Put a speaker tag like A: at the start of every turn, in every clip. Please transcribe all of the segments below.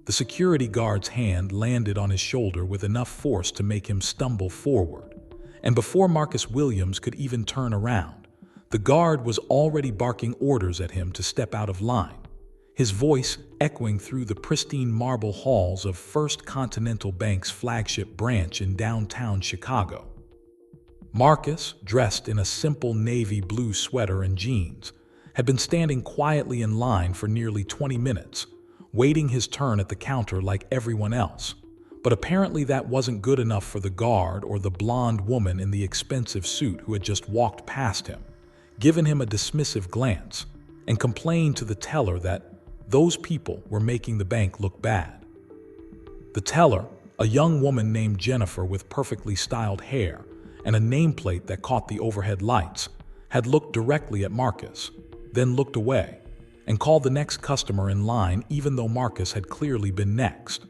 A: The security guard's hand landed on his shoulder with enough force to make him stumble forward. And before Marcus Williams could even turn around, the guard was already barking orders at him to step out of line, his voice echoing through the pristine marble halls of First Continental Bank's flagship branch in downtown Chicago. Marcus, dressed in a simple navy blue sweater and jeans, had been standing quietly in line for nearly 20 minutes, waiting his turn at the counter like everyone else. But apparently that wasn't good enough for the guard or the blonde woman in the expensive suit who had just walked past him, given him a dismissive glance, and complained to the teller that those people were making the bank look bad. The teller, a young woman named Jennifer with perfectly styled hair and a nameplate that caught the overhead lights, had looked directly at Marcus, then looked away, and called the next customer in line even though Marcus had clearly been next.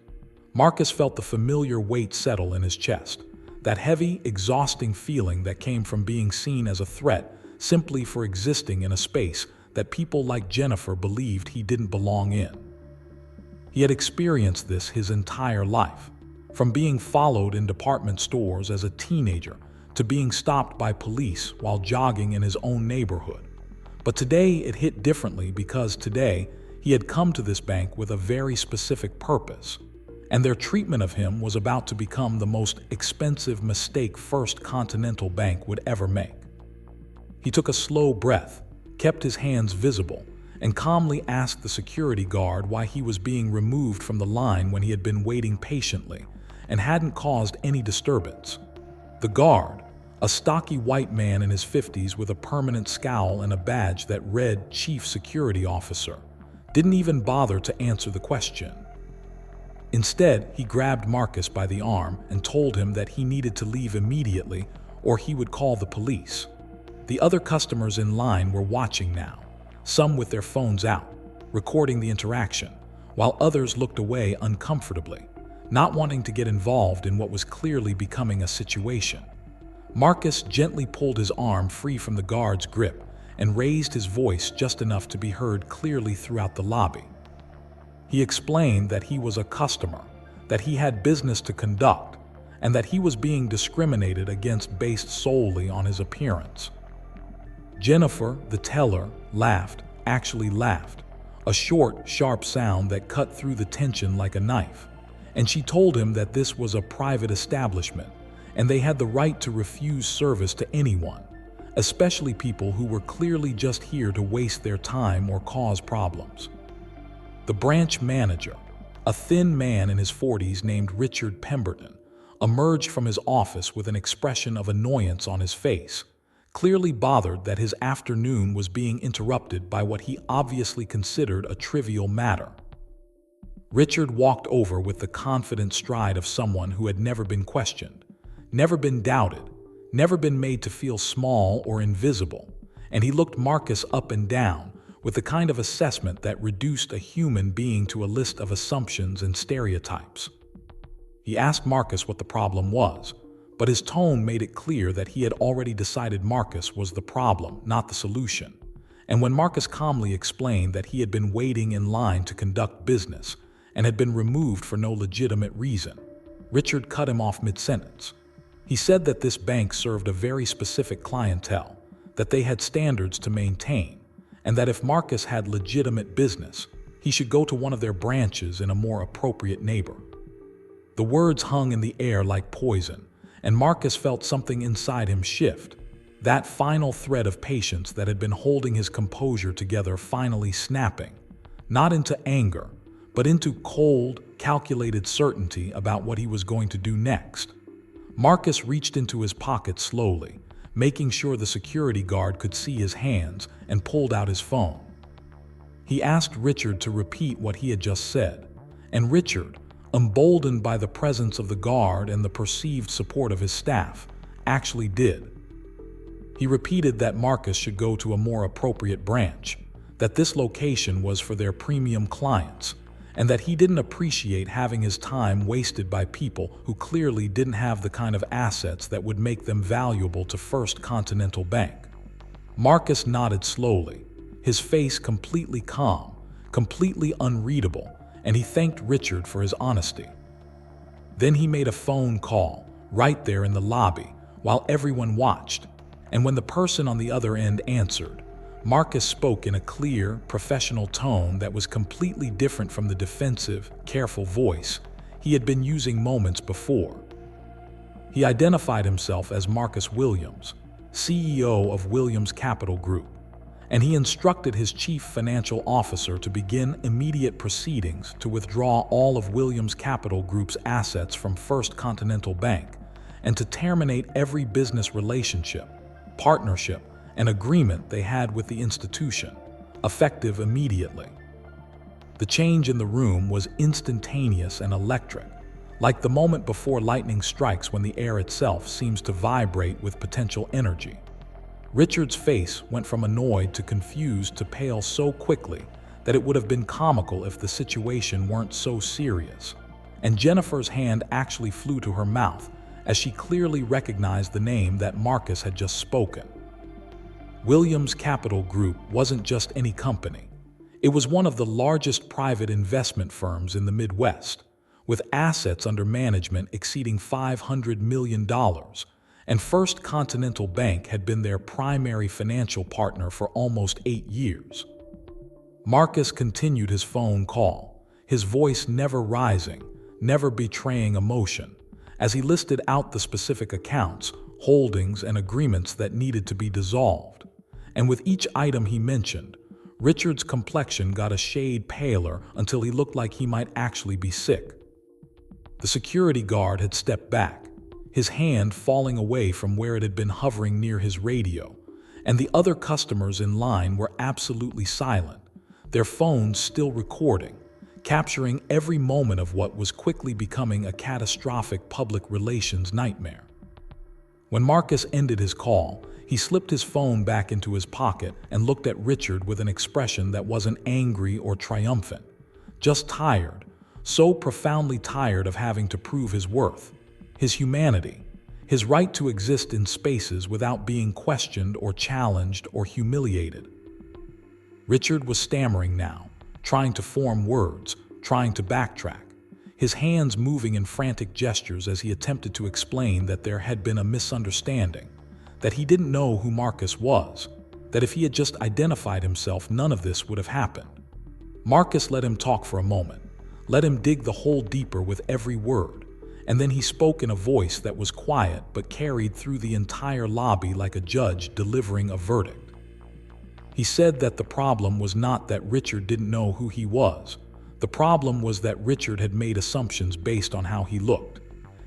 A: Marcus felt the familiar weight settle in his chest, that heavy, exhausting feeling that came from being seen as a threat simply for existing in a space that people like Jennifer believed he didn't belong in. He had experienced this his entire life, from being followed in department stores as a teenager to being stopped by police while jogging in his own neighborhood. But today it hit differently because today he had come to this bank with a very specific purpose, and their treatment of him was about to become the most expensive mistake First Continental Bank would ever make. He took a slow breath, kept his hands visible, and calmly asked the security guard why he was being removed from the line when he had been waiting patiently and hadn't caused any disturbance. The guard, a stocky white man in his 50s with a permanent scowl and a badge that read Chief Security Officer, didn't even bother to answer the question. Instead, he grabbed Marcus by the arm and told him that he needed to leave immediately or he would call the police. The other customers in line were watching now, some with their phones out, recording the interaction, while others looked away uncomfortably, not wanting to get involved in what was clearly becoming a situation. Marcus gently pulled his arm free from the guard's grip and raised his voice just enough to be heard clearly throughout the lobby. He explained that he was a customer, that he had business to conduct, and that he was being discriminated against based solely on his appearance. Jennifer, the teller, laughed, actually laughed, a short, sharp sound that cut through the tension like a knife, and she told him that this was a private establishment, and they had the right to refuse service to anyone, especially people who were clearly just here to waste their time or cause problems. The branch manager, a thin man in his 40s named Richard Pemberton, emerged from his office with an expression of annoyance on his face, clearly bothered that his afternoon was being interrupted by what he obviously considered a trivial matter. Richard walked over with the confident stride of someone who had never been questioned, never been doubted, never been made to feel small or invisible, and he looked Marcus up and down with the kind of assessment that reduced a human being to a list of assumptions and stereotypes. He asked Marcus what the problem was, but his tone made it clear that he had already decided Marcus was the problem, not the solution. And when Marcus calmly explained that he had been waiting in line to conduct business and had been removed for no legitimate reason, Richard cut him off mid-sentence. He said that this bank served a very specific clientele, that they had standards to maintain, and that if Marcus had legitimate business, he should go to one of their branches in a more appropriate neighbor. The words hung in the air like poison, and Marcus felt something inside him shift, that final thread of patience that had been holding his composure together finally snapping, not into anger, but into cold, calculated certainty about what he was going to do next. Marcus reached into his pocket slowly, making sure the security guard could see his hands, and pulled out his phone. He asked Richard to repeat what he had just said, and Richard, emboldened by the presence of the guard and the perceived support of his staff, actually did. He repeated that Marcus should go to a more appropriate branch, that this location was for their premium clients, and that he didn't appreciate having his time wasted by people who clearly didn't have the kind of assets that would make them valuable to First Continental Bank. Marcus nodded slowly, his face completely calm, completely unreadable, and he thanked Richard for his honesty. Then he made a phone call, right there in the lobby, while everyone watched, and when the person on the other end answered, Marcus spoke in a clear, professional tone that was completely different from the defensive, careful voice he had been using moments before. He identified himself as Marcus Williams, CEO of Williams Capital Group, and he instructed his chief financial officer to begin immediate proceedings to withdraw all of Williams Capital Group's assets from First Continental Bank and to terminate every business relationship, partnership, and agreement they had with the institution, effective immediately. The change in the room was instantaneous and electric, like the moment before lightning strikes when the air itself seems to vibrate with potential energy. Richard's face went from annoyed to confused to pale so quickly that it would have been comical if the situation weren't so serious. And Jennifer's hand actually flew to her mouth as she clearly recognized the name that Marcus had just spoken. Williams Capital Group wasn't just any company. It was one of the largest private investment firms in the Midwest, with assets under management exceeding $500 million, and First Continental Bank had been their primary financial partner for almost 8 years. Marcus continued his phone call, his voice never rising, never betraying emotion, as he listed out the specific accounts, holdings, and agreements that needed to be dissolved. And with each item he mentioned, Richard's complexion got a shade paler until he looked like he might actually be sick. The security guard had stepped back, his hand falling away from where it had been hovering near his radio, and the other customers in line were absolutely silent, their phones still recording, capturing every moment of what was quickly becoming a catastrophic public relations nightmare. When Marcus ended his call, he slipped his phone back into his pocket and looked at Richard with an expression that wasn't angry or triumphant, just tired, so profoundly tired of having to prove his worth, his humanity, his right to exist in spaces without being questioned or challenged or humiliated. Richard was stammering now, trying to form words, trying to backtrack, his hands moving in frantic gestures as he attempted to explain that there had been a misunderstanding, that he didn't know who Marcus was, that if he had just identified himself, none of this would have happened. Marcus let him talk for a moment, let him dig the hole deeper with every word, and then he spoke in a voice that was quiet but carried through the entire lobby like a judge delivering a verdict. He said that the problem was not that Richard didn't know who he was. The problem was that Richard had made assumptions based on how he looked,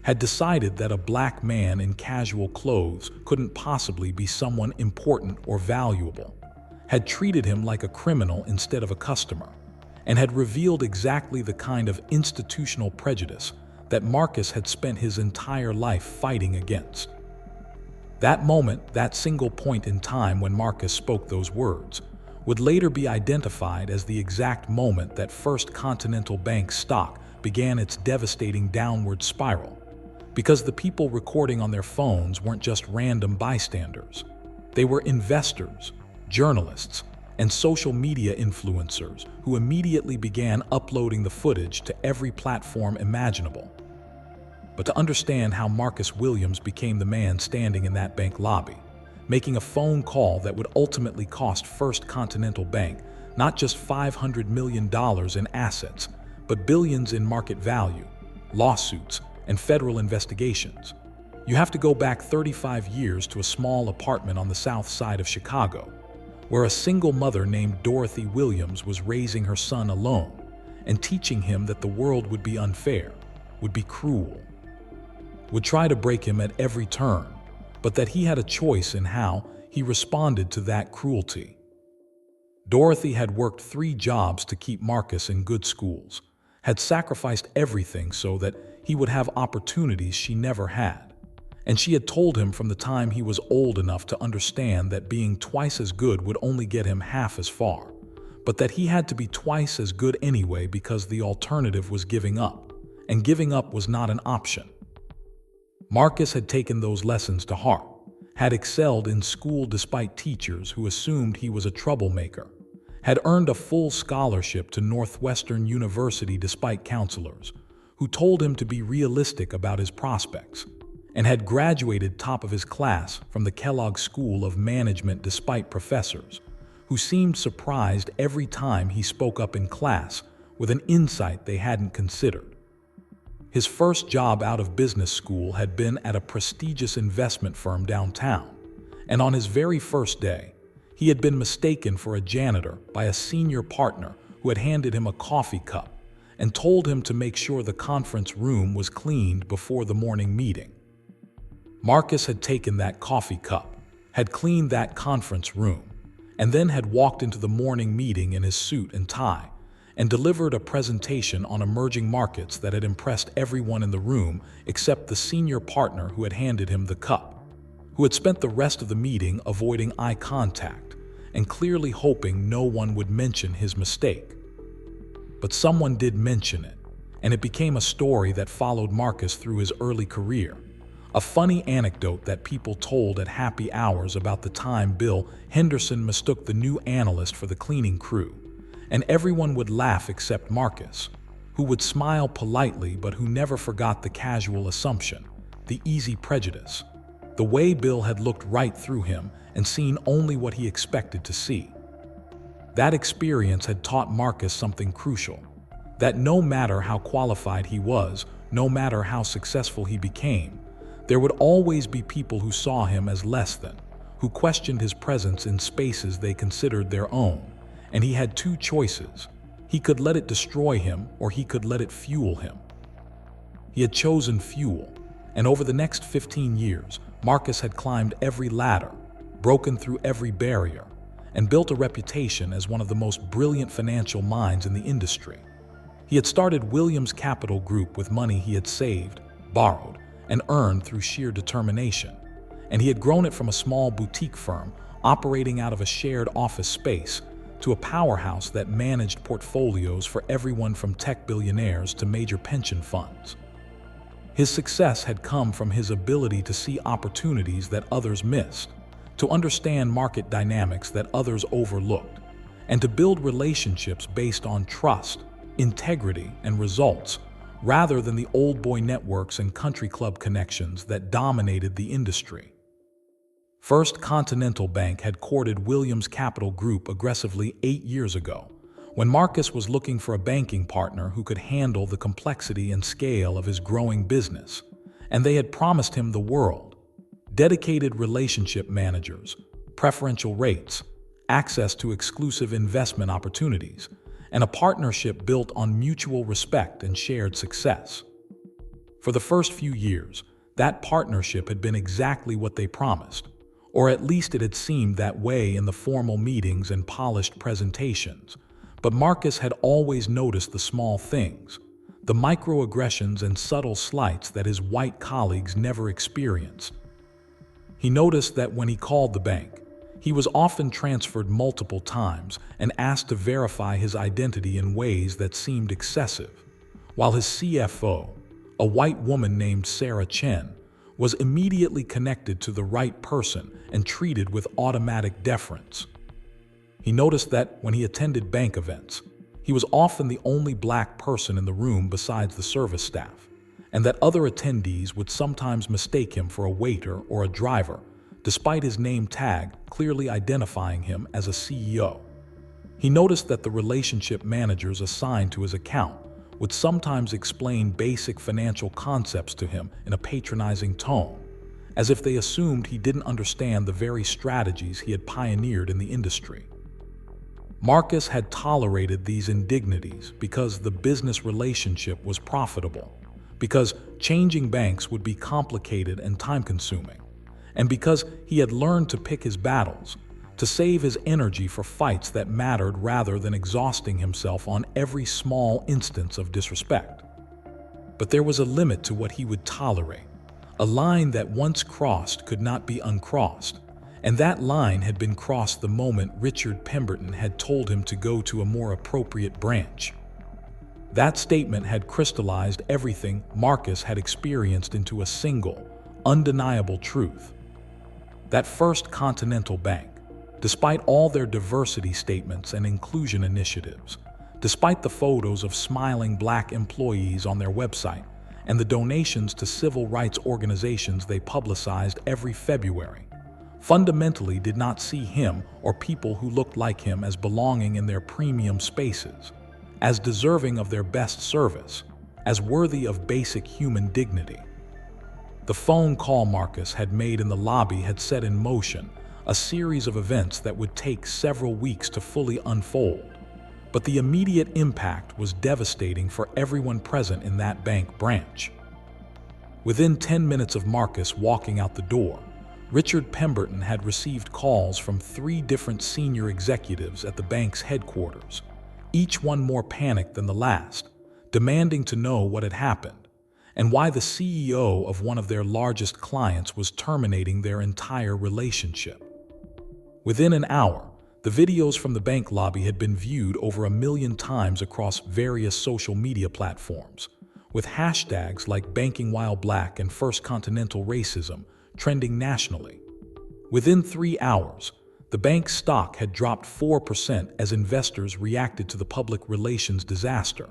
A: had decided that a black man in casual clothes couldn't possibly be someone important or valuable, had treated him like a criminal instead of a customer, and had revealed exactly the kind of institutional prejudice that Marcus had spent his entire life fighting against. That moment, that single point in time when Marcus spoke those words, would later be identified as the exact moment that First Continental Bank stock began its devastating downward spiral, because the people recording on their phones weren't just random bystanders. They were investors, journalists, and social media influencers who immediately began uploading the footage to every platform imaginable. But to understand how Marcus Williams became the man standing in that bank lobby, making a phone call that would ultimately cost First Continental Bank not just $500 million in assets, but billions in market value, lawsuits, and federal investigations, you have to go back 35 years to a small apartment on the south side of Chicago, where a single mother named Dorothy Williams was raising her son alone and teaching him that the world would be unfair, would be cruel, would try to break him at every turn, but that he had a choice in how he responded to that cruelty. Dorothy had worked 3 jobs to keep Marcus in good schools, had sacrificed everything so that he would have opportunities she never had. And she had told him from the time he was old enough to understand that being twice as good would only get him half as far, but that he had to be twice as good anyway because the alternative was giving up, and giving up was not an option. Marcus had taken those lessons to heart, had excelled in school despite teachers who assumed he was a troublemaker, had earned a full scholarship to Northwestern University despite counselors, who told him to be realistic about his prospects, and had graduated top of his class from the Kellogg School of Management despite professors, who seemed surprised every time he spoke up in class with an insight they hadn't considered. His first job out of business school had been at a prestigious investment firm downtown, and on his very first day, he had been mistaken for a janitor by a senior partner who had handed him a coffee cup and told him to make sure the conference room was cleaned before the morning meeting. Marcus had taken that coffee cup, had cleaned that conference room, and then had walked into the morning meeting in his suit and tie and delivered a presentation on emerging markets that had impressed everyone in the room except the senior partner who had handed him the cup, who had spent the rest of the meeting avoiding eye contact and clearly hoping no one would mention his mistake. But someone did mention it, and it became a story that followed Marcus through his early career. A funny anecdote that people told at happy hours about the time Bill Henderson mistook the new analyst for the cleaning crew, and everyone would laugh except Marcus, who would smile politely but who never forgot the casual assumption, the easy prejudice, the way Bill had looked right through him and seen only what he expected to see. That experience had taught Marcus something crucial, that no matter how qualified he was, no matter how successful he became, there would always be people who saw him as less than, who questioned his presence in spaces they considered their own, and he had two choices. He could let it destroy him, or he could let it fuel him. He had chosen fuel, and over the next 15 years, Marcus had climbed every ladder, broken through every barrier, and built a reputation as one of the most brilliant financial minds in the industry. He had started Williams Capital Group with money he had saved, borrowed, and earned through sheer determination, and he had grown it from a small boutique firm operating out of a shared office space to a powerhouse that managed portfolios for everyone from tech billionaires to major pension funds. His success had come from his ability to see opportunities that others missed, to understand market dynamics that others overlooked, and to build relationships based on trust, integrity, and results, rather than the old boy networks and country club connections that dominated the industry. First Continental Bank had courted Williams Capital Group aggressively 8 years ago, when Marcus was looking for a banking partner who could handle the complexity and scale of his growing business, and they had promised him the world: dedicated relationship managers, preferential rates, access to exclusive investment opportunities, and a partnership built on mutual respect and shared success. For the first few years, that partnership had been exactly what they promised, or at least it had seemed that way in the formal meetings and polished presentations. But Marcus had always noticed the small things, the microaggressions and subtle slights that his white colleagues never experienced. He noticed that when he called the bank, he was often transferred multiple times and asked to verify his identity in ways that seemed excessive, while his CFO, a white woman named Sarah Chen, was immediately connected to the right person and treated with automatic deference. He noticed that when he attended bank events, he was often the only black person in the room besides the service staff, and that other attendees would sometimes mistake him for a waiter or a driver, despite his name tag clearly identifying him as a CEO. He noticed that the relationship managers assigned to his account would sometimes explain basic financial concepts to him in a patronizing tone, as if they assumed he didn't understand the very strategies he had pioneered in the industry. Marcus had tolerated these indignities because the business relationship was profitable, because changing banks would be complicated and time-consuming, and because he had learned to pick his battles, to save his energy for fights that mattered rather than exhausting himself on every small instance of disrespect. But there was a limit to what he would tolerate, a line that once crossed could not be uncrossed, and that line had been crossed the moment Richard Pemberton had told him to go to a more appropriate branch. That statement had crystallized everything Marcus had experienced into a single, undeniable truth. That First Continental Bank, Despite all their diversity statements and inclusion initiatives, despite the photos of smiling Black employees on their website, and the donations to civil rights organizations they publicized every February, fundamentally did not see him or people who looked like him as belonging in their premium spaces, as deserving of their best service, as worthy of basic human dignity. The phone call Marcus had made in the lobby had set in motion a series of events that would take several weeks to fully unfold, but the immediate impact was devastating for everyone present in that bank branch. Within 10 minutes of Marcus walking out the door, Richard Pemberton had received calls from 3 different senior executives at the bank's headquarters, each one more panicked than the last, demanding to know what had happened and why the CEO of one of their largest clients was terminating their entire relationship. Within an hour, the videos from the bank lobby had been viewed over 1 million times across various social media platforms, with hashtags like BankingWhileBlack and First Continental Racism trending nationally. Within 3 hours, the bank's stock had dropped 4% as investors reacted to the public relations disaster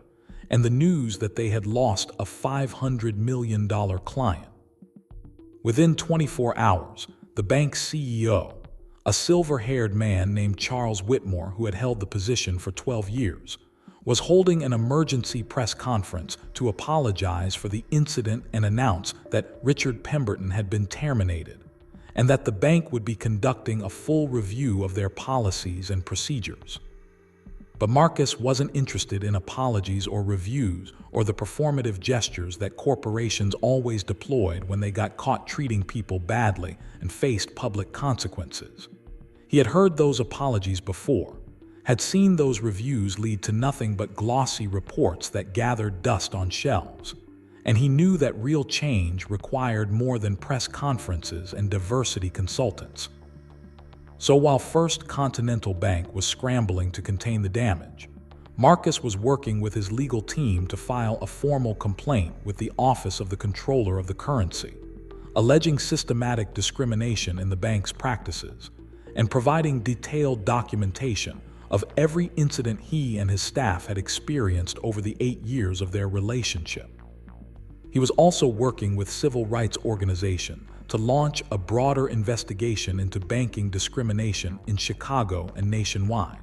A: and the news that they had lost a $500 million client. Within 24 hours, the bank's CEO, a silver-haired man named Charles Whitmore who had held the position for 12 years, was holding an emergency press conference to apologize for the incident and announce that Richard Pemberton had been terminated and that the bank would be conducting a full review of their policies and procedures. But Marcus wasn't interested in apologies or reviews or the performative gestures that corporations always deployed when they got caught treating people badly and faced public consequences. He had heard those apologies before, had seen those reviews lead to nothing but glossy reports that gathered dust on shelves, and he knew that real change required more than press conferences and diversity consultants. So while First Continental Bank was scrambling to contain the damage, Marcus was working with his legal team to file a formal complaint with the Office of the Comptroller of the Currency, alleging systematic discrimination in the bank's practices and providing detailed documentation of every incident he and his staff had experienced over the 8 years of their relationship. He was also working with civil rights organizations to launch a broader investigation into banking discrimination in Chicago and nationwide,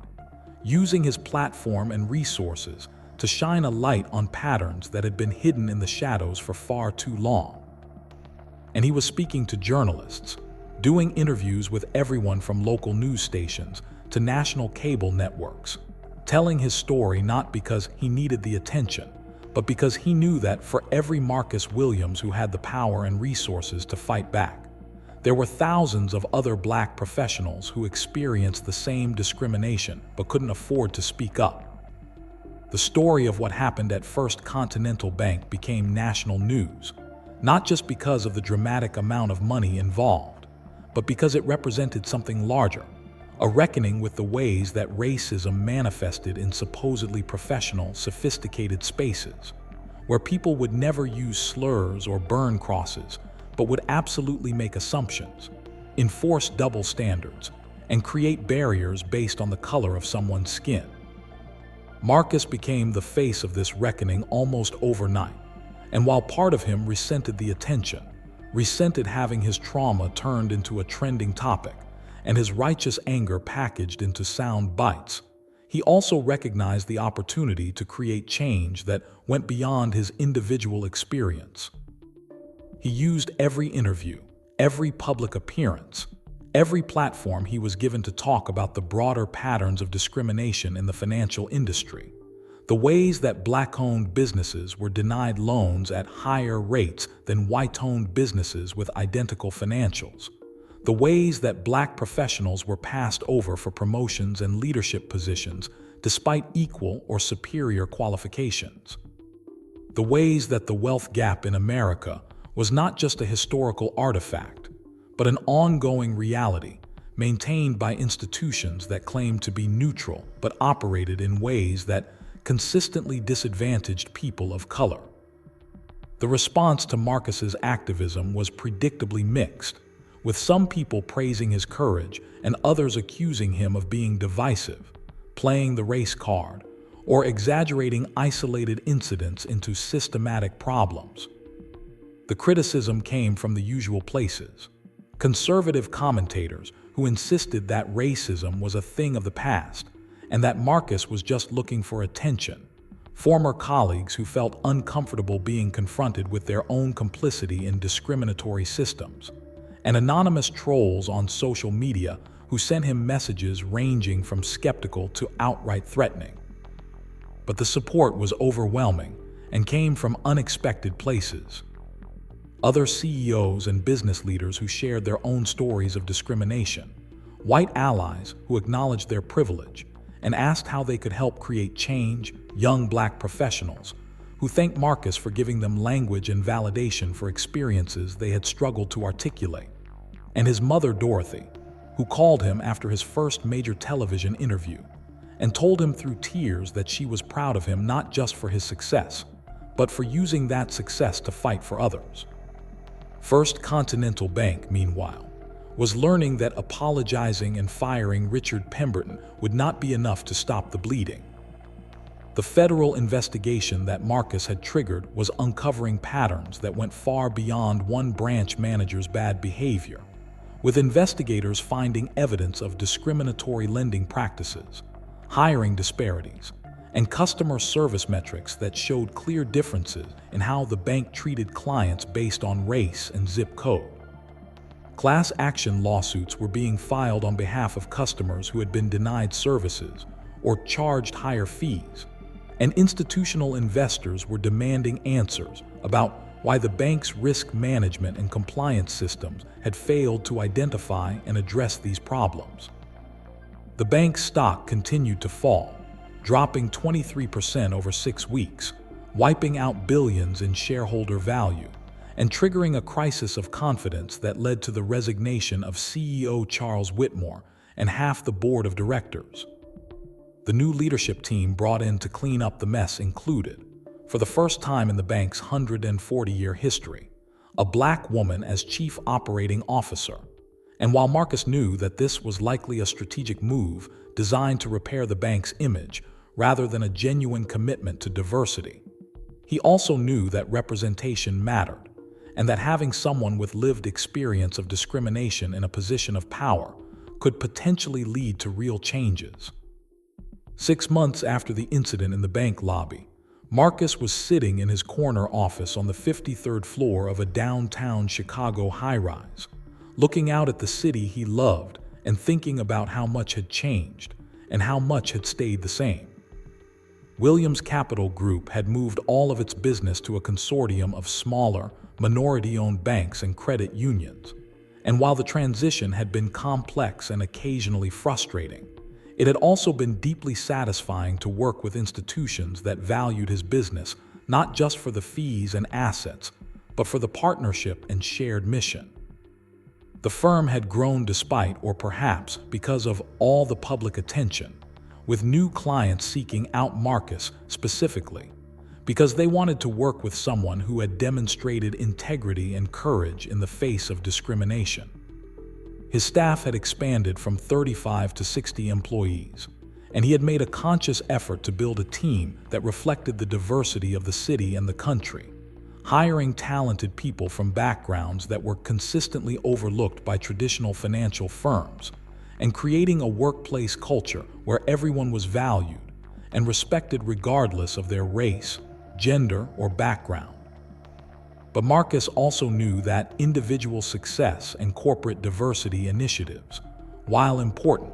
A: using his platform and resources to shine a light on patterns that had been hidden in the shadows for far too long. And he was speaking to journalists, doing interviews with everyone from local news stations to national cable networks, telling his story not because he needed the attention, but because he knew that for every Marcus Williams who had the power and resources to fight back, there were thousands of other Black professionals who experienced the same discrimination but couldn't afford to speak up. The story of what happened at First Continental Bank became national news, not just because of the dramatic amount of money involved, but because it represented something larger, a reckoning with the ways that racism manifested in supposedly professional, sophisticated spaces, where people would never use slurs or burn crosses, but would absolutely make assumptions, enforce double standards, and create barriers based on the color of someone's skin. Marcus became the face of this reckoning almost overnight, and while part of him resented the attention, resented having his trauma turned into a trending topic, and his righteous anger packaged into sound bites, he also recognized the opportunity to create change that went beyond his individual experience. He used every interview, every public appearance, every platform he was given to talk about the broader patterns of discrimination in the financial industry, the ways that Black-owned businesses were denied loans at higher rates than white-owned businesses with identical financials, the ways that Black professionals were passed over for promotions and leadership positions despite equal or superior qualifications, the ways that the wealth gap in America was not just a historical artifact, but an ongoing reality maintained by institutions that claimed to be neutral but operated in ways that consistently disadvantaged people of color. The response to Marcus's activism was predictably mixed, with some people praising his courage and others accusing him of being divisive, playing the race card, or exaggerating isolated incidents into systematic problems. The criticism came from the usual places: conservative commentators who insisted that racism was a thing of the past and that Marcus was just looking for attention, former colleagues who felt uncomfortable being confronted with their own complicity in discriminatory systems, and anonymous trolls on social media who sent him messages ranging from skeptical to outright threatening. But the support was overwhelming and came from unexpected places. Other CEOs and business leaders who shared their own stories of discrimination, white allies who acknowledged their privilege and asked how they could help create change, young Black professionals who thanked Marcus for giving them language and validation for experiences they had struggled to articulate, and his mother Dorothy, who called him after his first major television interview and told him through tears that she was proud of him not just for his success, but for using that success to fight for others. First Continental Bank, meanwhile, was learning that apologizing and firing Richard Pemberton would not be enough to stop the bleeding. The federal investigation that Marcus had triggered was uncovering patterns that went far beyond one branch manager's bad behavior, with investigators finding evidence of discriminatory lending practices, hiring disparities, and customer service metrics that showed clear differences in how the bank treated clients based on race and zip code. Class action lawsuits were being filed on behalf of customers who had been denied services or charged higher fees, and institutional investors were demanding answers about why the bank's risk management and compliance systems had failed to identify and address these problems. The bank's stock continued to fall, dropping 23% over 6 weeks, wiping out billions in shareholder value, and triggering a crisis of confidence that led to the resignation of CEO Charles Whitmore and half the board of directors. The new leadership team brought in to clean up the mess included, for the first time in the bank's 140-year history, a Black woman as chief operating officer. And while Marcus knew that this was likely a strategic move designed to repair the bank's image rather than a genuine commitment to diversity, he also knew that representation mattered, and that having someone with lived experience of discrimination in a position of power could potentially lead to real changes. 6 months after the incident in the bank lobby, Marcus was sitting in his corner office on the 53rd floor of a downtown Chicago high-rise, looking out at the city he loved and thinking about how much had changed and how much had stayed the same. Williams Capital Group had moved all of its business to a consortium of smaller, minority-owned banks and credit unions, and while the transition had been complex and occasionally frustrating, it had also been deeply satisfying to work with institutions that valued his business not just for the fees and assets, but for the partnership and shared mission. The firm had grown despite, or perhaps because of, all the public attention, with new clients seeking out Marcus specifically, because they wanted to work with someone who had demonstrated integrity and courage in the face of discrimination. His staff had expanded from 35 to 60 employees, and he had made a conscious effort to build a team that reflected the diversity of the city and the country, hiring talented people from backgrounds that were consistently overlooked by traditional financial firms, and creating a workplace culture where everyone was valued and respected regardless of their race, gender, or background. But Marcus also knew that individual success and corporate diversity initiatives, while important,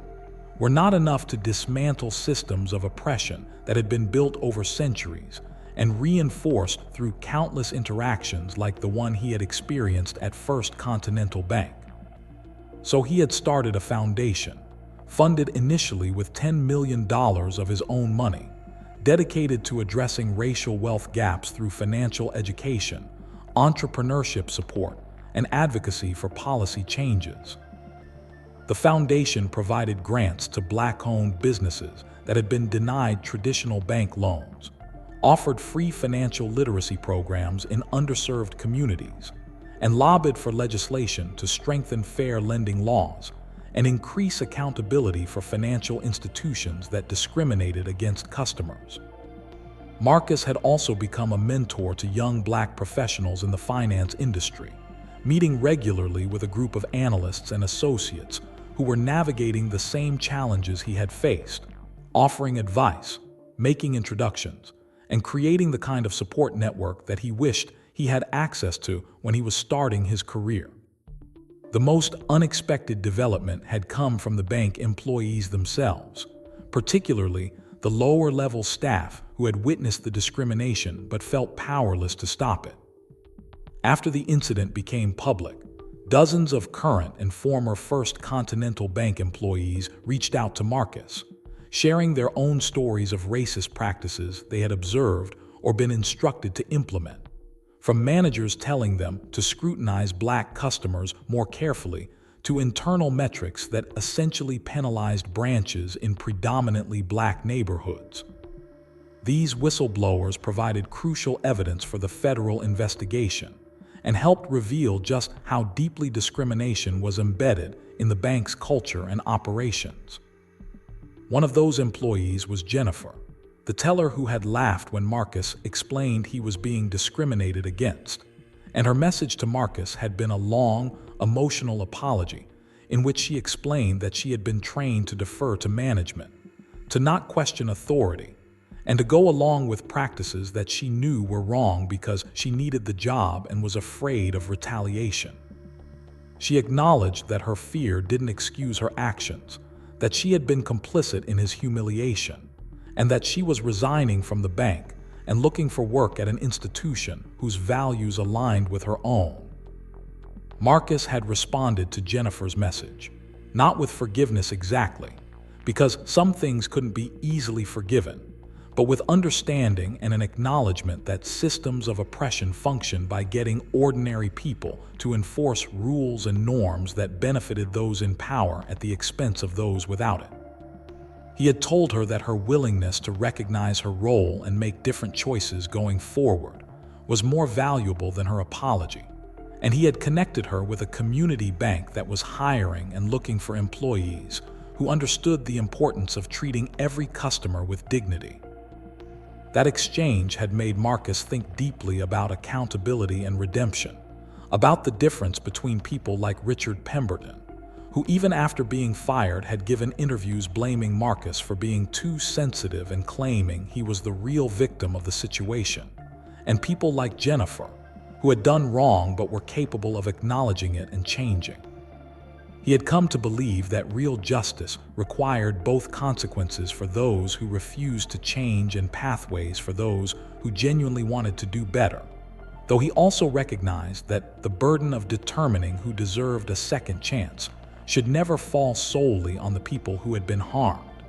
A: were not enough to dismantle systems of oppression that had been built over centuries and reinforced through countless interactions like the one he had experienced at First Continental Bank. So he had started a foundation, funded initially with $10 million of his own money, dedicated to addressing racial wealth gaps through financial education, entrepreneurship support, and advocacy for policy changes. The foundation provided grants to Black-owned businesses that had been denied traditional bank loans, offered free financial literacy programs in underserved communities, and lobbied for legislation to strengthen fair lending laws and increase accountability for financial institutions that discriminated against customers. Marcus had also become a mentor to young Black professionals in the finance industry, meeting regularly with a group of analysts and associates who were navigating the same challenges he had faced, offering advice, making introductions, and creating the kind of support network that he wished he had access to when he was starting his career. The most unexpected development had come from the bank employees themselves, particularly the lower-level staff who had witnessed the discrimination but felt powerless to stop it. After the incident became public, dozens of current and former First Continental Bank employees reached out to Marcus, sharing their own stories of racist practices they had observed or been instructed to implement. From managers telling them to scrutinize Black customers more carefully to internal metrics that essentially penalized branches in predominantly Black neighborhoods. These whistleblowers provided crucial evidence for the federal investigation and helped reveal just how deeply discrimination was embedded in the bank's culture and operations. One of those employees was Jennifer, the teller who had laughed when Marcus explained he was being discriminated against, and her message to Marcus had been a long, emotional apology in which she explained that she had been trained to defer to management, to not question authority, and to go along with practices that she knew were wrong because she needed the job and was afraid of retaliation. She acknowledged that her fear didn't excuse her actions, that she had been complicit in his humiliation, and that she was resigning from the bank and looking for work at an institution whose values aligned with her own. Marcus had responded to Jennifer's message, not with forgiveness exactly, because some things couldn't be easily forgiven, but with understanding and an acknowledgement that systems of oppression function by getting ordinary people to enforce rules and norms that benefited those in power at the expense of those without it. He had told her that her willingness to recognize her role and make different choices going forward was more valuable than her apology, and he had connected her with a community bank that was hiring and looking for employees who understood the importance of treating every customer with dignity. That exchange had made Marcus think deeply about accountability and redemption, about the difference between people like Richard Pemberton, who even after being fired had given interviews blaming Marcus for being too sensitive and claiming he was the real victim of the situation, and people like Jennifer, who had done wrong but were capable of acknowledging it and changing. He had come to believe that real justice required both consequences for those who refused to change and pathways for those who genuinely wanted to do better, though he also recognized that the burden of determining who deserved a second chance should never fall solely on the people who had been harmed.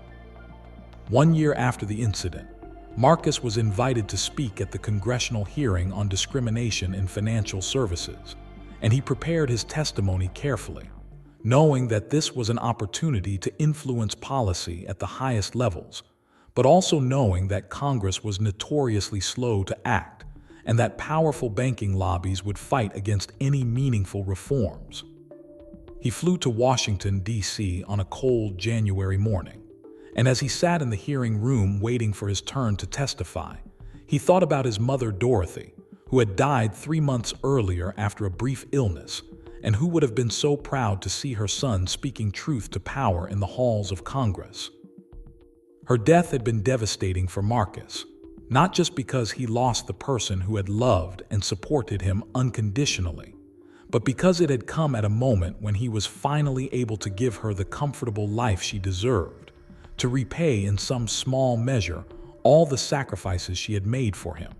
A: 1 year after the incident, Marcus was invited to speak at the congressional hearing on discrimination in financial services, and he prepared his testimony carefully, knowing that this was an opportunity to influence policy at the highest levels, but also knowing that Congress was notoriously slow to act and that powerful banking lobbies would fight against any meaningful reforms. He flew to Washington, D.C. on a cold January morning, and as he sat in the hearing room waiting for his turn to testify, he thought about his mother, Dorothy, who had died 3 months earlier after a brief illness, and who would have been so proud to see her son speaking truth to power in the halls of Congress. Her death had been devastating for Marcus, not just because he lost the person who had loved and supported him unconditionally, but because it had come at a moment when he was finally able to give her the comfortable life she deserved, to repay in some small measure all the sacrifices she had made for him.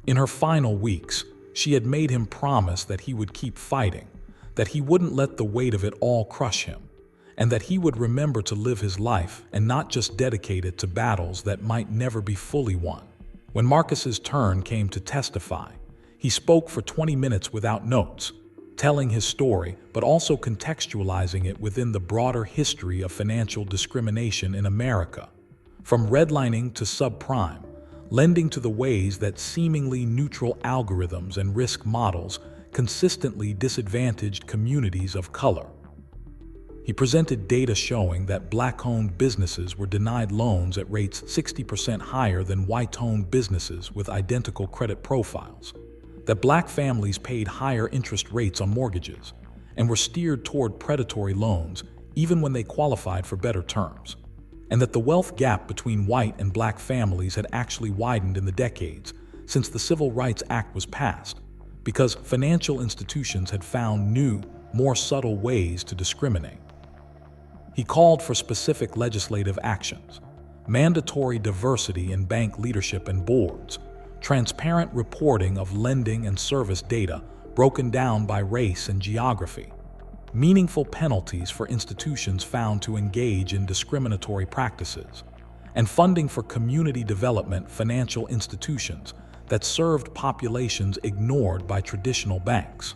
A: In her final weeks, she had made him promise that he would keep fighting, that he wouldn't let the weight of it all crush him, and that he would remember to live his life and not just dedicate it to battles that might never be fully won. When Marcus's turn came to testify, he spoke for 20 minutes without notes, telling his story but also contextualizing it within the broader history of financial discrimination in America, from redlining to subprime, lending to the ways that seemingly neutral algorithms and risk models consistently disadvantaged communities of color. He presented data showing that black-owned businesses were denied loans at rates 60% higher than white-owned businesses with identical credit profiles, that black families paid higher interest rates on mortgages and were steered toward predatory loans even when they qualified for better terms, and that the wealth gap between white and black families had actually widened in the decades since the Civil Rights Act was passed, because financial institutions had found new, more subtle ways to discriminate. He called for specific legislative actions, mandatory diversity in bank leadership and boards, transparent reporting of lending and service data broken down by race and geography, meaningful penalties for institutions found to engage in discriminatory practices, and funding for community development financial institutions that served populations ignored by traditional banks.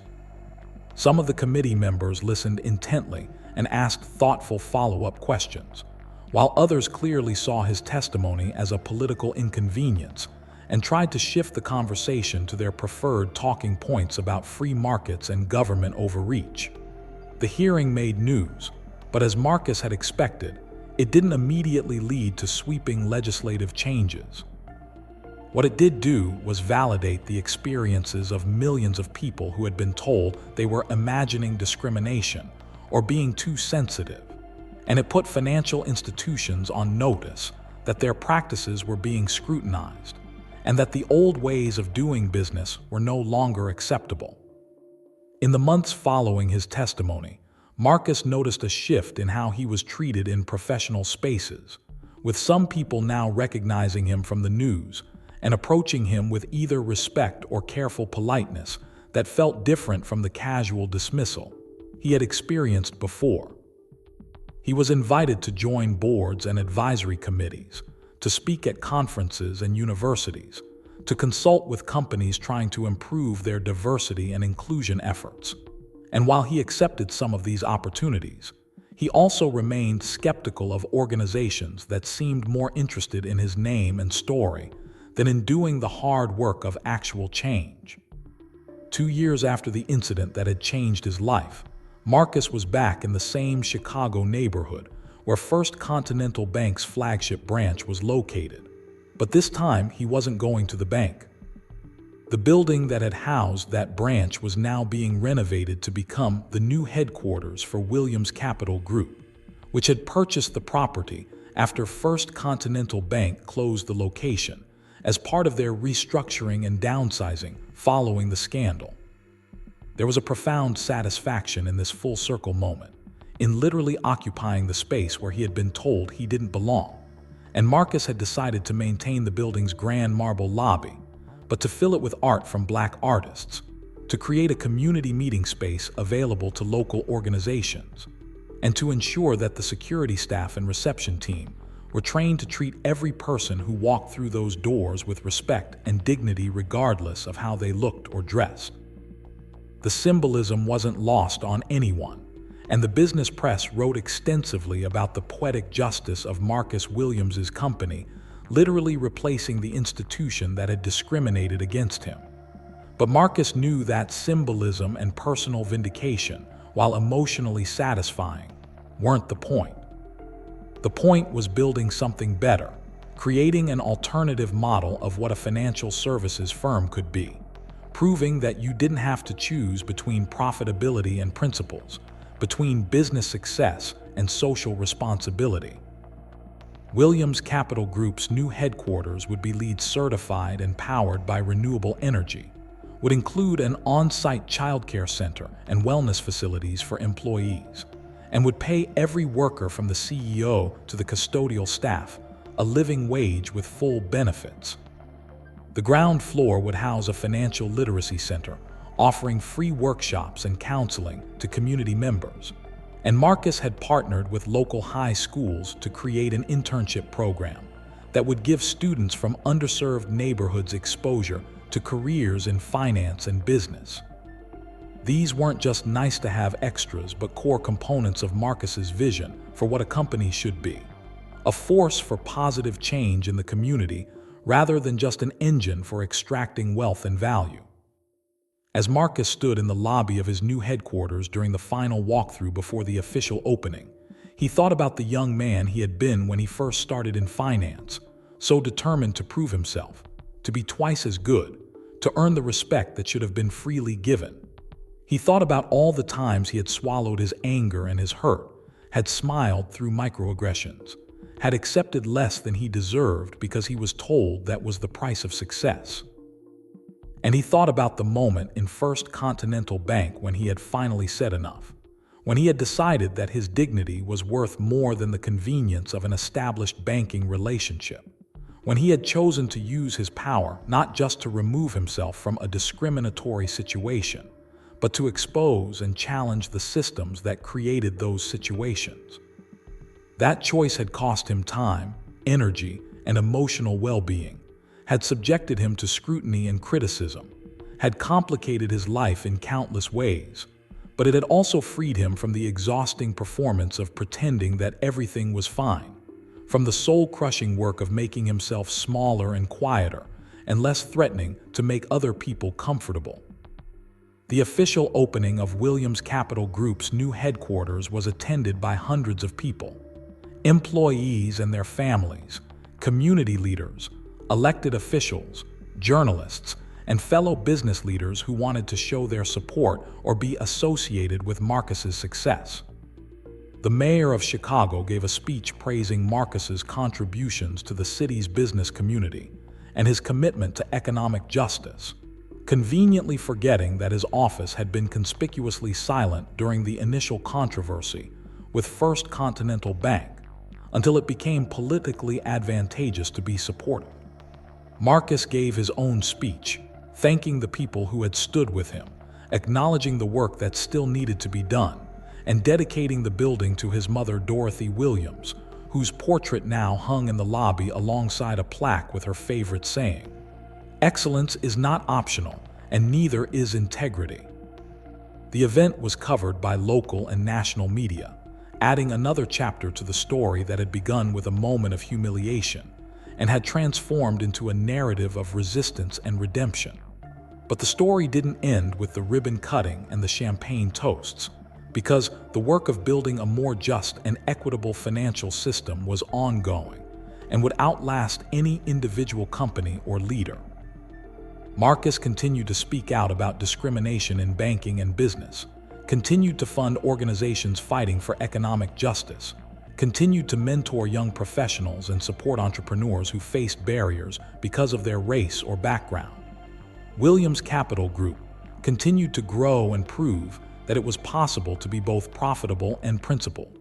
A: Some of the committee members listened intently and asked thoughtful follow-up questions, while others clearly saw his testimony as a political inconvenience and tried to shift the conversation to their preferred talking points about free markets and government overreach. The hearing made news, but as Marcus had expected, it didn't immediately lead to sweeping legislative changes. What it did do was validate the experiences of millions of people who had been told they were imagining discrimination or being too sensitive, and it put financial institutions on notice that their practices were being scrutinized and that the old ways of doing business were no longer acceptable. In the months following his testimony, Marcus noticed a shift in how he was treated in professional spaces, with some people now recognizing him from the news and approaching him with either respect or careful politeness that felt different from the casual dismissal he had experienced before. He was invited to join boards and advisory committees, to speak at conferences and universities, to consult with companies trying to improve their diversity and inclusion efforts. And while he accepted some of these opportunities, he also remained skeptical of organizations that seemed more interested in his name and story than in doing the hard work of actual change. 2 years after the incident that had changed his life, Marcus was back in the same Chicago neighborhood where First Continental Bank's flagship branch was located. But this time, he wasn't going to the bank. The building that had housed that branch was now being renovated to become the new headquarters for Williams Capital Group, which had purchased the property after First Continental Bank closed the location as part of their restructuring and downsizing following the scandal. There was a profound satisfaction in this full-circle moment, in literally occupying the space where he had been told he didn't belong. And Marcus had decided to maintain the building's grand marble lobby, but to fill it with art from black artists, to create a community meeting space available to local organizations, and to ensure that the security staff and reception team were trained to treat every person who walked through those doors with respect and dignity regardless of how they looked or dressed. The symbolism wasn't lost on anyone, and the business press wrote extensively about the poetic justice of Marcus Williams's company literally replacing the institution that had discriminated against him. But Marcus knew that symbolism and personal vindication, while emotionally satisfying, weren't the point. The point was building something better, creating an alternative model of what a financial services firm could be, proving that you didn't have to choose between profitability and principles, between business success and social responsibility. Williams Capital Group's new headquarters would be LEED certified and powered by renewable energy, would include an on-site childcare center and wellness facilities for employees, and would pay every worker from the CEO to the custodial staff a living wage with full benefits. The ground floor would house a financial literacy center, offering free workshops and counseling to community members. And Marcus had partnered with local high schools to create an internship program that would give students from underserved neighborhoods exposure to careers in finance and business. These weren't just nice-to-have extras, but core components of Marcus's vision for what a company should be, a force for positive change in the community rather than just an engine for extracting wealth and value. As Marcus stood in the lobby of his new headquarters during the final walkthrough before the official opening, he thought about the young man he had been when he first started in finance, so determined to prove himself, to be twice as good, to earn the respect that should have been freely given. He thought about all the times he had swallowed his anger and his hurt, had smiled through microaggressions, had accepted less than he deserved because he was told that was the price of success. And he thought about the moment in First Continental Bank when he had finally said enough, when he had decided that his dignity was worth more than the convenience of an established banking relationship, when he had chosen to use his power not just to remove himself from a discriminatory situation, but to expose and challenge the systems that created those situations. That choice had cost him time, energy, and emotional well-being, had subjected him to scrutiny and criticism, had complicated his life in countless ways, but it had also freed him from the exhausting performance of pretending that everything was fine, from the soul-crushing work of making himself smaller and quieter and less threatening to make other people comfortable. The official opening of Williams Capital Group's new headquarters was attended by hundreds of people, employees and their families, community leaders, elected officials, journalists, and fellow business leaders who wanted to show their support or be associated with Marcus's success. The mayor of Chicago gave a speech praising Marcus's contributions to the city's business community and his commitment to economic justice, conveniently forgetting that his office had been conspicuously silent during the initial controversy with First Continental Bank, until it became politically advantageous to be supportive. Marcus gave his own speech, thanking the people who had stood with him, acknowledging the work that still needed to be done, and dedicating the building to his mother Dorothy Williams, whose portrait now hung in the lobby alongside a plaque with her favorite saying, "Excellence is not optional, and neither is integrity." The event was covered by local and national media, adding another chapter to the story that had begun with a moment of humiliation and had transformed into a narrative of resistance and redemption. But the story didn't end with the ribbon cutting and the champagne toasts, because the work of building a more just and equitable financial system was ongoing and would outlast any individual company or leader. Marcus continued to speak out about discrimination in banking and business, continued to fund organizations fighting for economic justice, continued to mentor young professionals and support entrepreneurs who faced barriers because of their race or background. Williams Capital Group continued to grow and prove that it was possible to be both profitable and principled,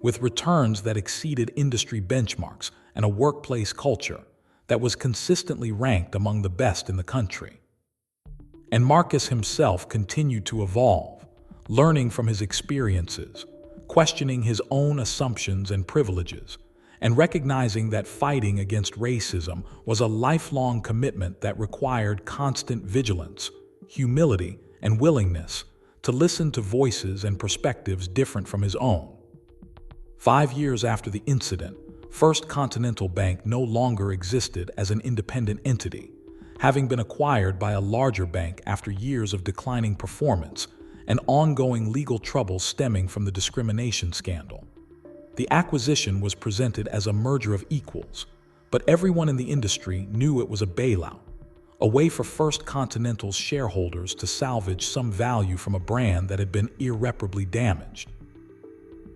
A: with returns that exceeded industry benchmarks and a workplace culture that was consistently ranked among the best in the country. And Marcus himself continued to evolve, learning from his experiences, questioning his own assumptions and privileges, and recognizing that fighting against racism was a lifelong commitment that required constant vigilance, humility, and willingness to listen to voices and perspectives different from his own. 5 years after the incident, First Continental Bank no longer existed as an independent entity, having been acquired by a larger bank after years of declining performance and ongoing legal trouble stemming from the discrimination scandal. The acquisition was presented as a merger of equals, but everyone in the industry knew it was a bailout, a way for First Continental's shareholders to salvage some value from a brand that had been irreparably damaged.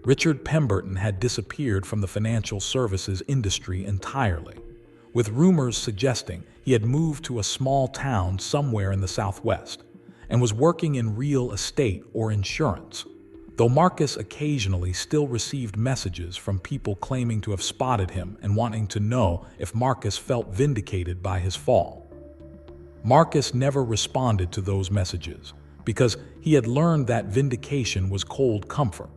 A: Richard Pemberton had disappeared from the financial services industry entirely, with rumors suggesting he had moved to a small town somewhere in the Southwest and was working in real estate or insurance, though Marcus occasionally still received messages from people claiming to have spotted him and wanting to know if Marcus felt vindicated by his fall. Marcus never responded to those messages because he had learned that vindication was cold comfort,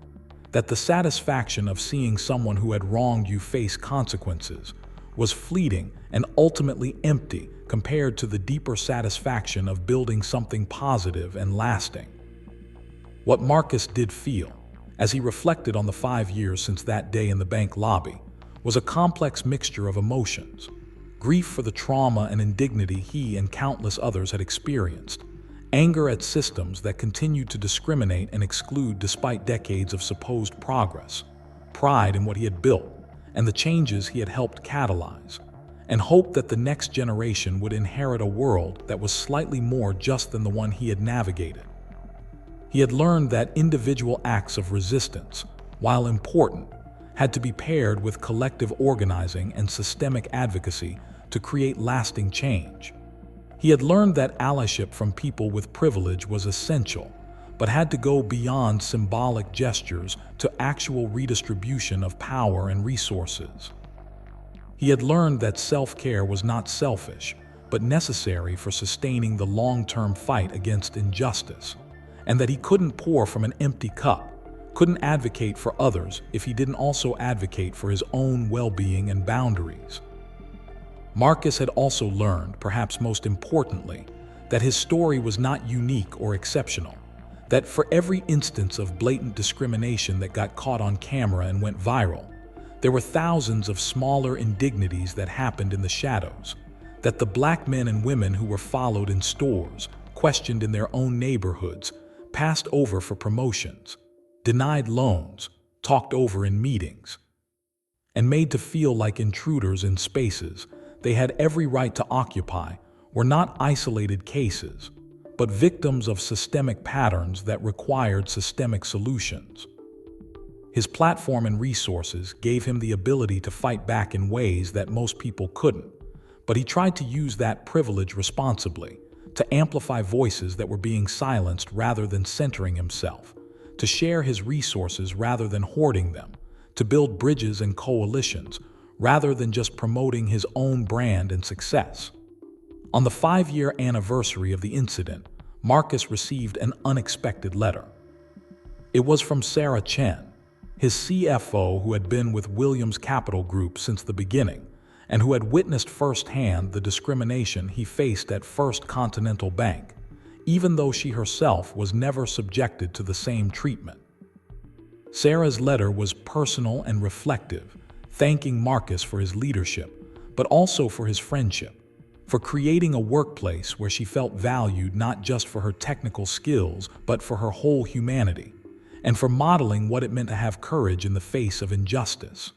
A: that the satisfaction of seeing someone who had wronged you face consequences was fleeting and ultimately empty compared to the deeper satisfaction of building something positive and lasting. What Marcus did feel, as he reflected on the 5 years since that day in the bank lobby, was a complex mixture of emotions: grief for the trauma and indignity he and countless others had experienced, anger at systems that continued to discriminate and exclude despite decades of supposed progress, pride in what he had built and the changes he had helped catalyze, and hope that the next generation would inherit a world that was slightly more just than the one he had navigated. He had learned that individual acts of resistance, while important, had to be paired with collective organizing and systemic advocacy to create lasting change. He had learned that allyship from people with privilege was essential, but had to go beyond symbolic gestures to actual redistribution of power and resources. He had learned that self-care was not selfish, but necessary for sustaining the long-term fight against injustice, and that he couldn't pour from an empty cup, couldn't advocate for others if he didn't also advocate for his own well-being and boundaries. Marcus had also learned, perhaps most importantly, that his story was not unique or exceptional, that for every instance of blatant discrimination that got caught on camera and went viral, there were thousands of smaller indignities that happened in the shadows, that the black men and women who were followed in stores, questioned in their own neighborhoods, passed over for promotions, denied loans, talked over in meetings, and made to feel like intruders in spaces they had every right to occupy, were not isolated cases, but victims of systemic patterns that required systemic solutions. His platform and resources gave him the ability to fight back in ways that most people couldn't, but he tried to use that privilege responsibly, to amplify voices that were being silenced rather than centering himself, to share his resources rather than hoarding them, to build bridges and coalitions rather than just promoting his own brand and success. On the 5-year anniversary of the incident, Marcus received an unexpected letter. It was from Sarah Chen, his CFO who had been with Williams Capital Group since the beginning and who had witnessed firsthand the discrimination he faced at First Continental Bank, even though she herself was never subjected to the same treatment. Sarah's letter was personal and reflective, thanking Marcus for his leadership, but also for his friendship, for creating a workplace where she felt valued not just for her technical skills, but for her whole humanity, and for modeling what it meant to have courage in the face of injustice.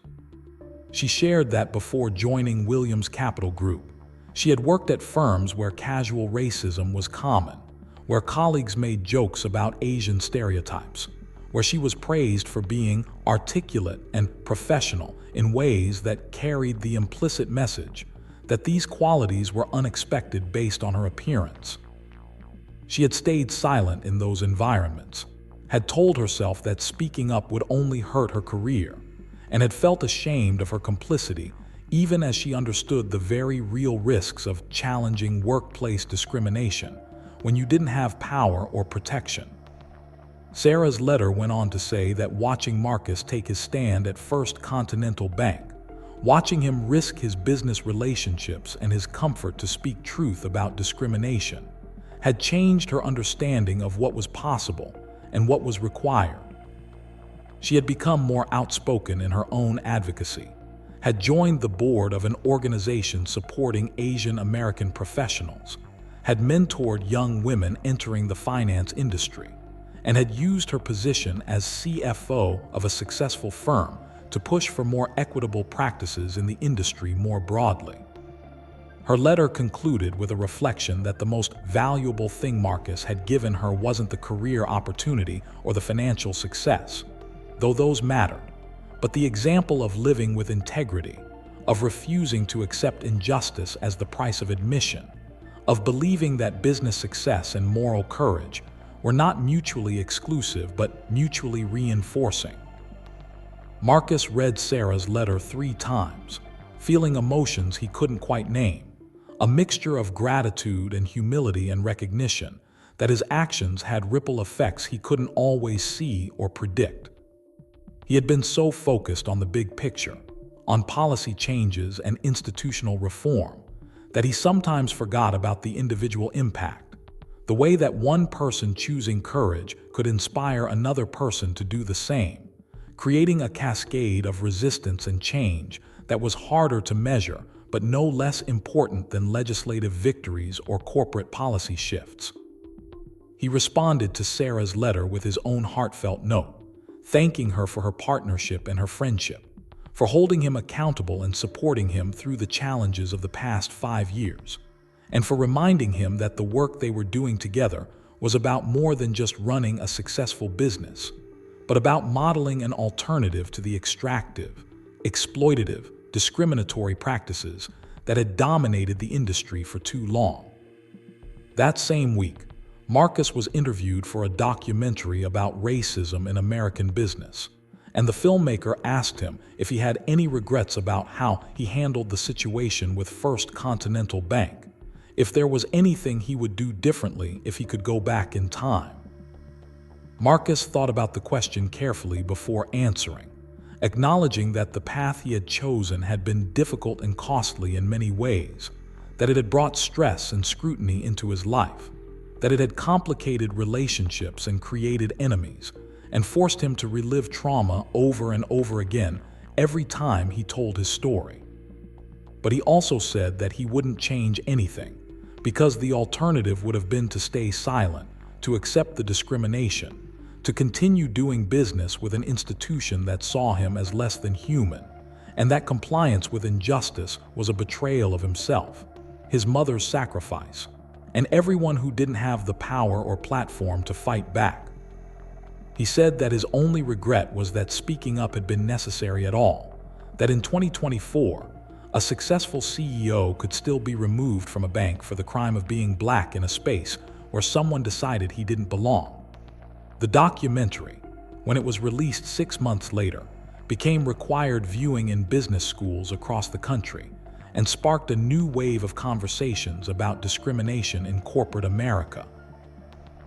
A: She shared that before joining Williams Capital Group, she had worked at firms where casual racism was common, where colleagues made jokes about Asian stereotypes, where she was praised for being articulate and professional in ways that carried the implicit message that these qualities were unexpected based on her appearance. She had stayed silent in those environments, had told herself that speaking up would only hurt her career, and had felt ashamed of her complicity even as she understood the very real risks of challenging workplace discrimination when you didn't have power or protection. Sarah's letter went on to say that watching Marcus take his stand at First Continental Bank, watching him risk his business relationships and his comfort to speak truth about discrimination, had changed her understanding of what was possible and what was required. She had become more outspoken in her own advocacy, had joined the board of an organization supporting Asian American professionals, had mentored young women entering the finance industry, and had used her position as CFO of a successful firm to push for more equitable practices in the industry more broadly. Her letter concluded with a reflection that the most valuable thing Marcus had given her wasn't the career opportunity or the financial success, though those mattered, but the example of living with integrity, of refusing to accept injustice as the price of admission, of believing that business success and moral courage were not mutually exclusive but mutually reinforcing. Marcus read Sarah's letter 3 times, feeling emotions he couldn't quite name, a mixture of gratitude and humility and recognition that his actions had ripple effects he couldn't always see or predict. He had been so focused on the big picture, on policy changes and institutional reform, that he sometimes forgot about the individual impact, the way that one person choosing courage could inspire another person to do the same, creating a cascade of resistance and change that was harder to measure but no less important than legislative victories or corporate policy shifts. He responded to Sarah's letter with his own heartfelt note, thanking her for her partnership and her friendship, for holding him accountable and supporting him through the challenges of the past 5 years, and for reminding him that the work they were doing together was about more than just running a successful business, but about modeling an alternative to the extractive, exploitative, discriminatory practices that had dominated the industry for too long. That same week, Marcus was interviewed for a documentary about racism in American business, and the filmmaker asked him if he had any regrets about how he handled the situation with First Continental Bank, if there was anything he would do differently if he could go back in time. Marcus thought about the question carefully before answering, acknowledging that the path he had chosen had been difficult and costly in many ways, that it had brought stress and scrutiny into his life, that it had complicated relationships and created enemies, and forced him to relive trauma over and over again every time he told his story. But he also said that he wouldn't change anything, because the alternative would have been to stay silent, to accept the discrimination, to continue doing business with an institution that saw him as less than human, and that compliance with injustice was a betrayal of himself, his mother's sacrifice, and everyone who didn't have the power or platform to fight back. He said that his only regret was that speaking up had been necessary at all, that in 2024, a successful CEO could still be removed from a bank for the crime of being black in a space where someone decided he didn't belong. The documentary, when it was released 6 months later, became required viewing in business schools across the country and sparked a new wave of conversations about discrimination in corporate America.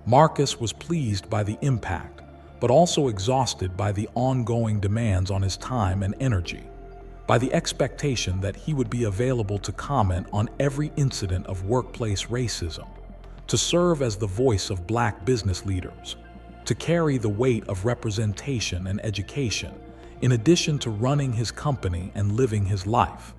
A: Marcus was pleased by the impact, but also exhausted by the ongoing demands on his time and energy, by the expectation that he would be available to comment on every incident of workplace racism, to serve as the voice of black business leaders, to carry the weight of representation and education, in addition to running his company and living his life.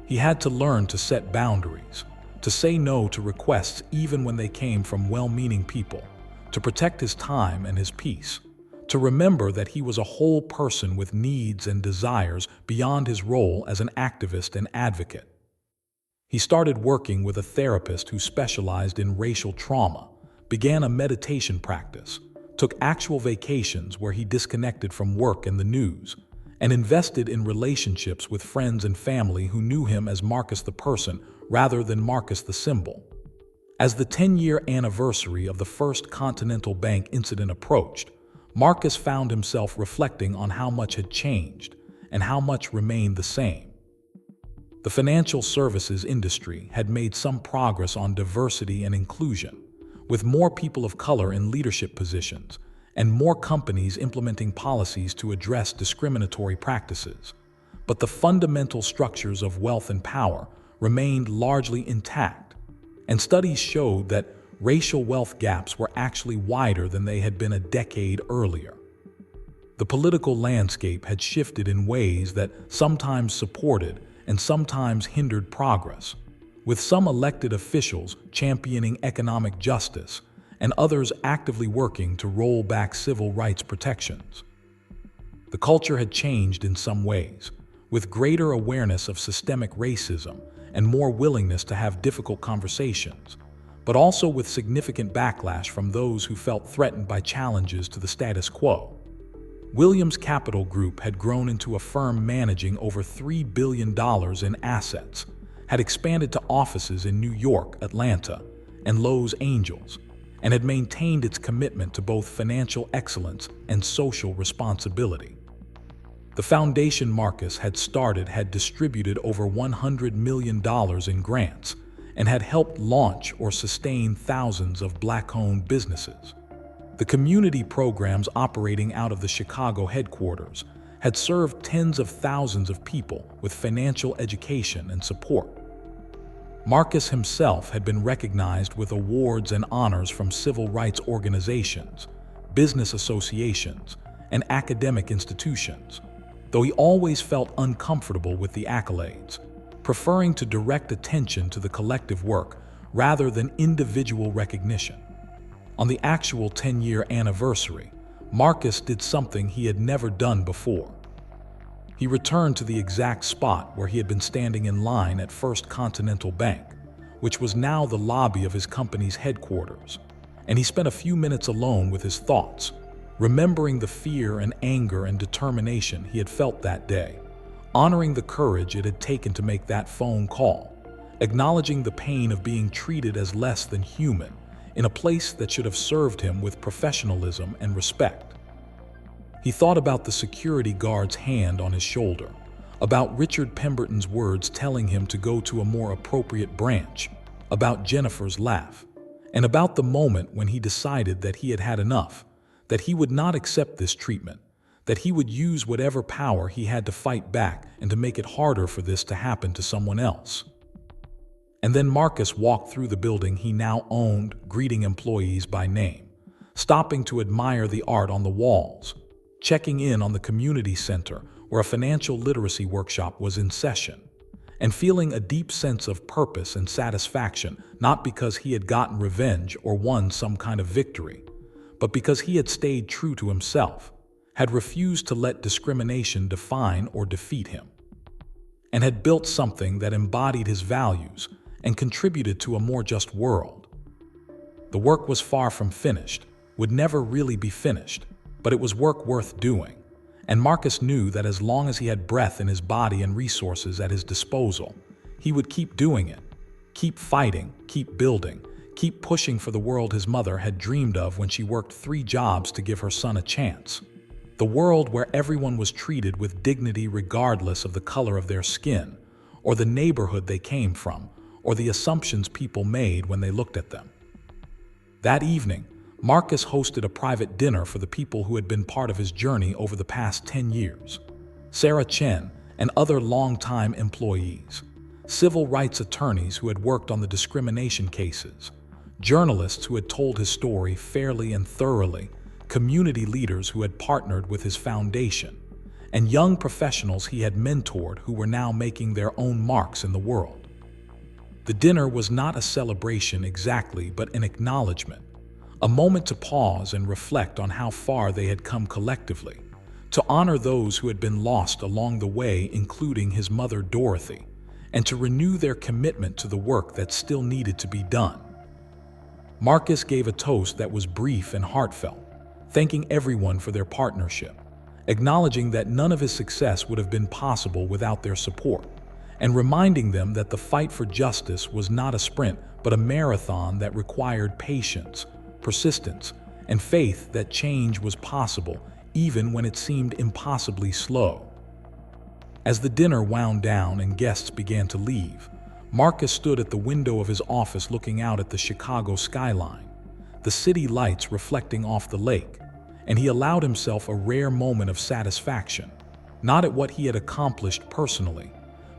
A: He had to learn to set boundaries, to say no to requests even when they came from well-meaning people, to protect his time and his peace, to remember that he was a whole person with needs and desires beyond his role as an activist and advocate. He started working with a therapist who specialized in racial trauma, began a meditation practice, took actual vacations where he disconnected from work and the news, and invested in relationships with friends and family who knew him as Marcus the person rather than Marcus the symbol. As the 10-year anniversary of the First Continental Bank incident approached, Marcus found himself reflecting on how much had changed and how much remained the same. The financial services industry had made some progress on diversity and inclusion, with more people of color in leadership positions and more companies implementing policies to address discriminatory practices. But the fundamental structures of wealth and power remained largely intact, and studies showed that racial wealth gaps were actually wider than they had been a decade earlier. The political landscape had shifted in ways that sometimes supported and sometimes hindered progress, with some elected officials championing economic justice and others actively working to roll back civil rights protections. The culture had changed in some ways, with greater awareness of systemic racism and more willingness to have difficult conversations, but also with significant backlash from those who felt threatened by challenges to the status quo. Williams Capital Group had grown into a firm managing over $3 billion in assets, had expanded to offices in New York, Atlanta, and Los Angeles, and had maintained its commitment to both financial excellence and social responsibility. The foundation Marcus had started had distributed over $100 million in grants and had helped launch or sustain thousands of Black-owned businesses. The community programs operating out of the Chicago headquarters had served tens of thousands of people with financial education and support. Marcus himself had been recognized with awards and honors from civil rights organizations, business associations, and academic institutions, though he always felt uncomfortable with the accolades, preferring to direct attention to the collective work rather than individual recognition. On the actual 10-year anniversary, Marcus did something he had never done before. He returned to the exact spot where he had been standing in line at First Continental Bank, which was now the lobby of his company's headquarters, and he spent a few minutes alone with his thoughts, remembering the fear and anger and determination he had felt that day, honoring the courage it had taken to make that phone call, acknowledging the pain of being treated as less than human in a place that should have served him with professionalism and respect. He thought about the security guard's hand on his shoulder, about Richard Pemberton's words telling him to go to a more appropriate branch, about Jennifer's laugh, and about the moment when he decided that he had had enough, that he would not accept this treatment, that he would use whatever power he had to fight back and to make it harder for this to happen to someone else. And then Marcus walked through the building he now owned, greeting employees by name, stopping to admire the art on the walls, checking in on the community center where a financial literacy workshop was in session, and feeling a deep sense of purpose and satisfaction, not because he had gotten revenge or won some kind of victory, but because he had stayed true to himself, had refused to let discrimination define or defeat him, and had built something that embodied his values and contributed to a more just world. The work was far from finished, would never really be finished, but it was work worth doing, and Marcus knew that as long as he had breath in his body and resources at his disposal, he would keep doing it, keep fighting, keep building, keep pushing for the world his mother had dreamed of when she worked 3 jobs to give her son a chance. The world where everyone was treated with dignity regardless of the color of their skin, or the neighborhood they came from, or the assumptions people made when they looked at them. That evening, Marcus hosted a private dinner for the people who had been part of his journey over the past 10 years. Sarah Chen and other longtime employees, civil rights attorneys who had worked on the discrimination cases, journalists who had told his story fairly and thoroughly, community leaders who had partnered with his foundation, and young professionals he had mentored who were now making their own marks in the world. The dinner was not a celebration exactly, but an acknowledgement, a moment to pause and reflect on how far they had come collectively, to honor those who had been lost along the way, including his mother Dorothy, and to renew their commitment to the work that still needed to be done. Marcus gave a toast that was brief and heartfelt, thanking everyone for their partnership, acknowledging that none of his success would have been possible without their support, and reminding them that the fight for justice was not a sprint, but a marathon that required patience, persistence, and faith that change was possible even when it seemed impossibly slow. As the dinner wound down and guests began to leave, Marcus stood at the window of his office looking out at the Chicago skyline, the city lights reflecting off the lake, and he allowed himself a rare moment of satisfaction, not at what he had accomplished personally,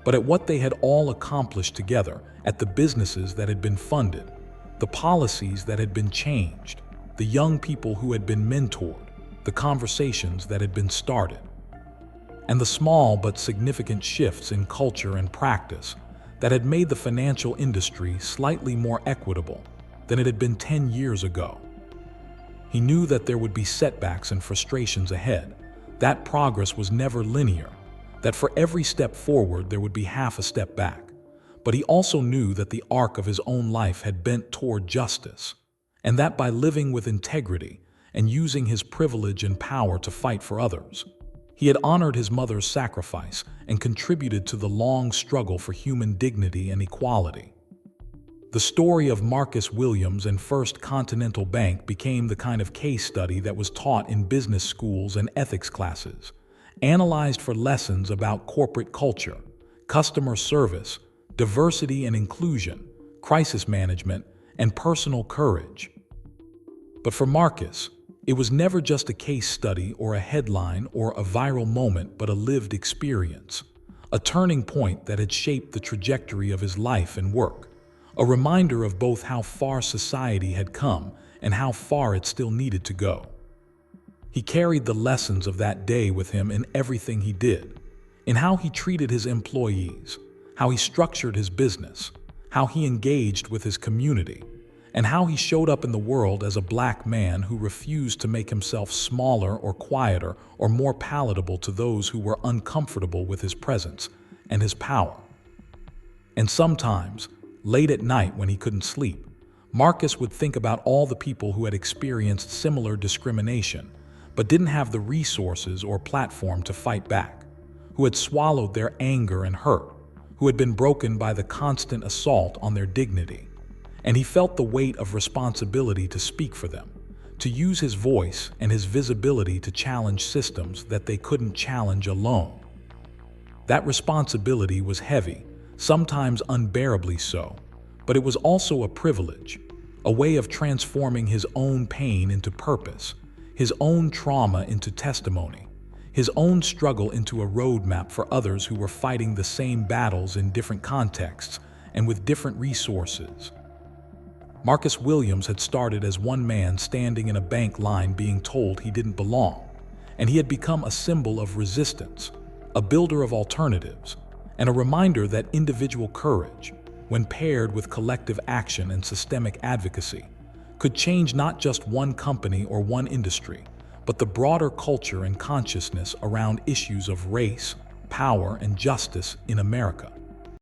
A: but at what they had all accomplished together, at the businesses that had been funded, the policies that had been changed, the young people who had been mentored, the conversations that had been started, and the small but significant shifts in culture and practice that had made the financial industry slightly more equitable than it had been 10 years ago. He knew that there would be setbacks and frustrations ahead, that progress was never linear, that for every step forward there would be half a step back. But he also knew that the arc of his own life had bent toward justice, and that by living with integrity and using his privilege and power to fight for others, he had honored his mother's sacrifice and contributed to the long struggle for human dignity and equality. The story of Marcus Williams and First Continental Bank became the kind of case study that was taught in business schools and ethics classes, analyzed for lessons about corporate culture, customer service, diversity and inclusion, crisis management, and personal courage. But for Marcus, it was never just a case study or a headline or a viral moment, but a lived experience, a turning point that had shaped the trajectory of his life and work, a reminder of both how far society had come and how far it still needed to go. He carried the lessons of that day with him in everything he did, in how he treated his employees, how he structured his business, how he engaged with his community, and how he showed up in the world as a black man who refused to make himself smaller or quieter or more palatable to those who were uncomfortable with his presence and his power. And sometimes, late at night when he couldn't sleep, Marcus would think about all the people who had experienced similar discrimination, but didn't have the resources or platform to fight back, who had swallowed their anger and hurt, who had been broken by the constant assault on their dignity. And he felt the weight of responsibility to speak for them, to use his voice and his visibility to challenge systems that they couldn't challenge alone. That responsibility was heavy, sometimes unbearably so, but it was also a privilege, a way of transforming his own pain into purpose, his own trauma into testimony, his own struggle into a roadmap for others who were fighting the same battles in different contexts and with different resources. Marcus Williams had started as one man standing in a bank line being told he didn't belong, and he had become a symbol of resistance, a builder of alternatives, and a reminder that individual courage, when paired with collective action and systemic advocacy, could change not just one company or one industry, but the broader culture and consciousness around issues of race, power, and justice in America.